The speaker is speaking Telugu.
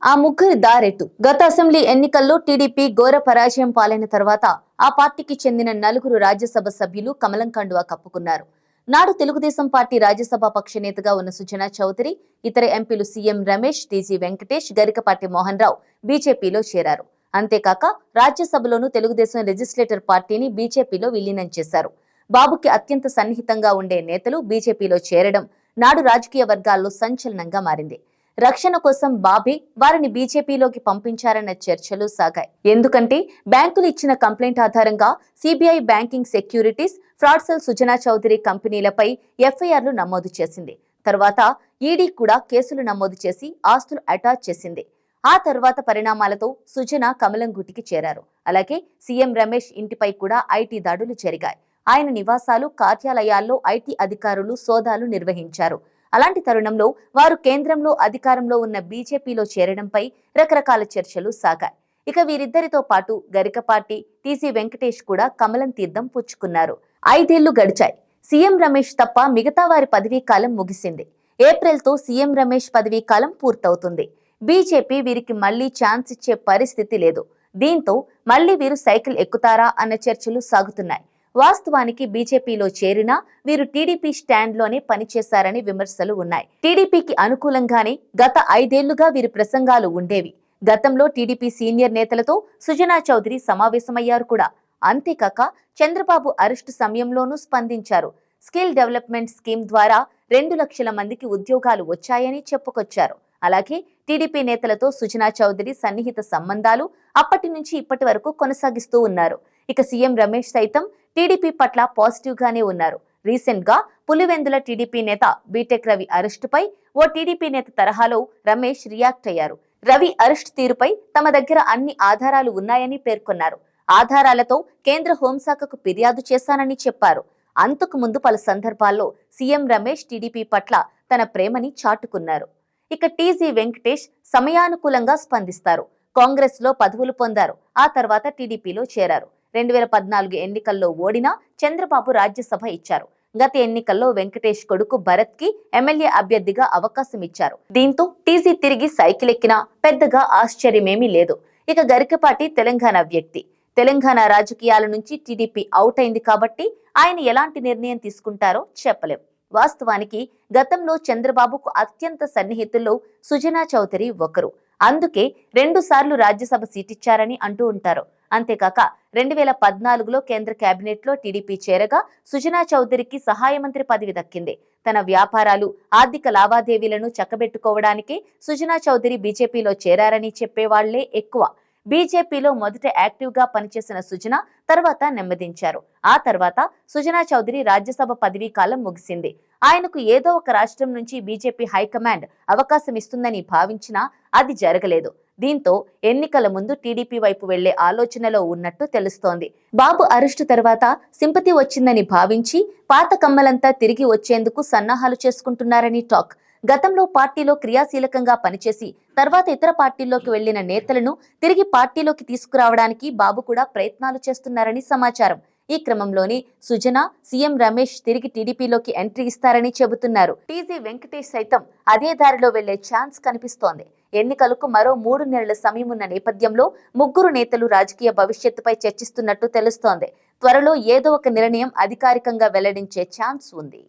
ఆ ముగ్గురి దారెట్టు. గత అసెంబ్లీ ఎన్నికల్లో టీడీపీ ఘోర పరాజయం పాలైన తర్వాత ఆ పార్టీకి చెందిన నలుగురు రాజ్యసభ సభ్యులు కమలం కండువా కప్పుకున్నారు. నాడు తెలుగుదేశం పార్టీ రాజ్యసభ పక్ష నేతగా ఉన్న సుజనా చౌదరి, ఇతర ఎంపీలు సీఎం రమేష్, టీజీ వెంకటేష్, గరికపాటి మోహన్ రావు బీజేపీలో చేరారు. అంతేకాక రాజ్యసభలోనూ తెలుగుదేశం లెజిస్లేటర్ పార్టీని బీజేపీలో విలీనం చేశారు. బాబుకి అత్యంత సన్నిహితంగా ఉండే నేతలు బీజేపీలో చేరడం నాడు రాజకీయ వర్గాల్లో సంచలనంగా మారింది. రక్షణ కోసం బాబే వారిని బీజేపీలోకి పంపించారన్న చర్చలు సాగాయి. ఎందుకంటే బ్యాంకులు ఇచ్చిన కంప్లైంట్ ఆధారంగా CBI banking securities fraud cell Sujana Chowdary కంపెనీలపై ఎఫ్ఐఆర్లు నమోదు చేసింది. తర్వాత ఈడీ కూడా కేసులు నమోదు చేసి ఆస్తులు అటాచ్ చేసింది. ఆ తర్వాత పరిణామాలతో సుజనా కమలం గుటికి చేరారు. అలాగే సీఎం రమేష్ ఇంటిపై కూడా ఐటీ దాడులు జరిగాయి. ఆయన నివాసాలు, కార్యాలయాల్లో ఐటీ అధికారులు సోదాలు నిర్వహించారు. అలాంటి తరుణంలో వారు కేంద్రంలో అధికారంలో ఉన్న బీజేపీలో చేరడంపై రకరకాల చర్చలు సాగాయి. ఇక వీరిద్దరితో పాటు గరికపాటి, టీసీ వెంకటేష్ కూడా కమలం తీర్థం పుచ్చుకున్నారు. 5 ఏళ్లు గడిచాయి. సీఎం రమేష్ తప్ప మిగతా వారి పదవీ కాలం ముగిసింది. ఏప్రిల్తో సీఎం రమేష్ పదవీ కాలం పూర్తవుతుంది. బీజేపీ వీరికి మళ్లీ ఛాన్స్ ఇచ్చే పరిస్థితి లేదు. దీంతో మళ్లీ వీరు సైకిల్ ఎక్కుతారా అన్న చర్చలు సాగుతున్నాయి. వాస్తవానికి బీజేపీలో చేరినా వీరు టీడీపీ స్టాండ్ లోనే పనిచేశారని విమర్శలు ఉన్నాయి. టీడీపీకి అనుకూలంగానే గత 5 ఏళ్లుగా వీరి ప్రసంగాలు ఉండేవి. గతంలో టీడీపీ సీనియర్ నేతలతో సుజనా చౌదరి సమావేశమయ్యారు కూడా. అంతేకాక చంద్రబాబు అరెస్టు సమయంలోనూ స్పందించారు. స్కిల్ డెవలప్మెంట్ స్కీమ్ ద్వారా 2 లక్షల మందికి ఉద్యోగాలు వచ్చాయని చెప్పుకొచ్చారు. అలాగే టీడీపీ నేతలతో సుజనా చౌదరి సన్నిహిత సంబంధాలు అప్పటి నుంచి ఇప్పటి వరకు కొనసాగిస్తూ ఉన్నారు. ఇక సీఎం రమేష్ సైతం టీడీపీ పట్ల పాజిటివ్ గానే ఉన్నారు. రీసెంట్ గా పులివెందుల టీడీపీ నేత బీటెక్ రవి అరెస్టుపై ఓ టీడీపీ నేత తరహాలో రమేష్ రియాక్ట్ అయ్యారు. రవి అరెస్ట్ తీరుపై తమ దగ్గర అన్ని ఆధారాలు ఉన్నాయని పేర్కొన్నారు. ఆధారాలతో కేంద్ర హోంశాఖకు ఫిర్యాదు చేశానని చెప్పారు. అంతకు ముందు పలు సందర్భాల్లో సీఎం రమేష్ టీడీపీ పట్ల తన ప్రేమని చాటుకున్నారు. ఇక టీజీ వెంకటేష్ సమయానుకూలంగా స్పందిస్తారు. కాంగ్రెస్ లో పదవులు పొందారు. ఆ తర్వాత టీడీపీలో చేరారు. 2014 ఎన్నికల్లో ఓడినా చంద్రబాబు రాజ్యసభ ఇచ్చారు. గత ఎన్నికల్లో వెంకటేష్ కొడుకు భరత్ కి ఎమ్మెల్యే అభ్యర్థిగా అవకాశం ఇచ్చారు. దీంతో టీజీ తిరిగి సైకిల్ ఎక్కినా పెద్దగా ఆశ్చర్యమేమీ లేదు. ఇక గరికపాటి తెలంగాణ వ్యక్తి. తెలంగాణ రాజకీయాల నుంచి టీడీపీ అవుట్ అయింది కాబట్టి ఆయన ఎలాంటి నిర్ణయం తీసుకుంటారో చెప్పలేం. వాస్తవానికి గతంలో చంద్రబాబుకు అత్యంత సన్నిహితుల్లో సుజనా చౌదరి ఒకరు. అందుకే 2 సార్లు రాజ్యసభ సీటిచ్చారని అంటూ ఉంటారు. అంతేకాక 2014లో కేంద్ర కేబినెట్ లో టీడీపీ చేరగా సుజనా చౌదరికి సహాయ మంత్రి పదవి దక్కింది. తన వ్యాపారాలు, ఆర్థిక లావాదేవీలను చక్కబెట్టుకోవడానికే సుజనా చౌదరి బీజేపీలో చేరారని చెప్పేవాళ్లే ఎక్కువ. బీజేపీలో మొదట యాక్టివ్ గా పనిచేసిన సుజనా తర్వాత నెమ్మదించారు. ఆ తర్వాత సుజనా చౌదరి రాజ్యసభ పదవీ కాలం ముగిసింది. ఆయనకు ఏదో ఒక రాష్ట్రం నుంచి బీజేపీ హైకమాండ్ అవకాశం ఇస్తుందని భావించినా అది జరగలేదు. దీంతో ఎన్నికల ముందు టీడీపీ వైపు వెళ్లే ఆలోచనలో ఉన్నట్టు తెలుస్తోంది. బాబు అరెస్టు తర్వాత సింపతి వచ్చిందని భావించి పాత కమ్మలంతా తిరిగి వచ్చేందుకు సన్నాహాలు చేసుకుంటున్నారని టాక్. గతంలో పార్టీలో క్రియాశీలకంగా పనిచేసి తర్వాత ఇతర పార్టీల్లోకి వెళ్లిన నేతలను తిరిగి పార్టీలోకి తీసుకురావడానికి బాబు కూడా ప్రయత్నాలు చేస్తున్నారని సమాచారం. ఈ క్రమంలోనే సుజనా, సీఎం రమేష్ తిరిగి టీడీపీలోకి ఎంట్రీ ఇస్తారని చెబుతున్నారు. టీజీ వెంకటేష్ సైతం అదే దారిలో వెళ్లే ఛాన్స్ కనిపిస్తోంది. ఎన్నికలకు మరో 3 నెలల సమయం ఉన్న నేపథ్యంలో ముగ్గురు నేతలు రాజకీయ భవిష్యత్తుపై చర్చిస్తున్నట్టు తెలుస్తోంది. త్వరలో ఏదో ఒక నిర్ణయం అధికారికంగా వెల్లడించే ఛాన్స్ ఉంది.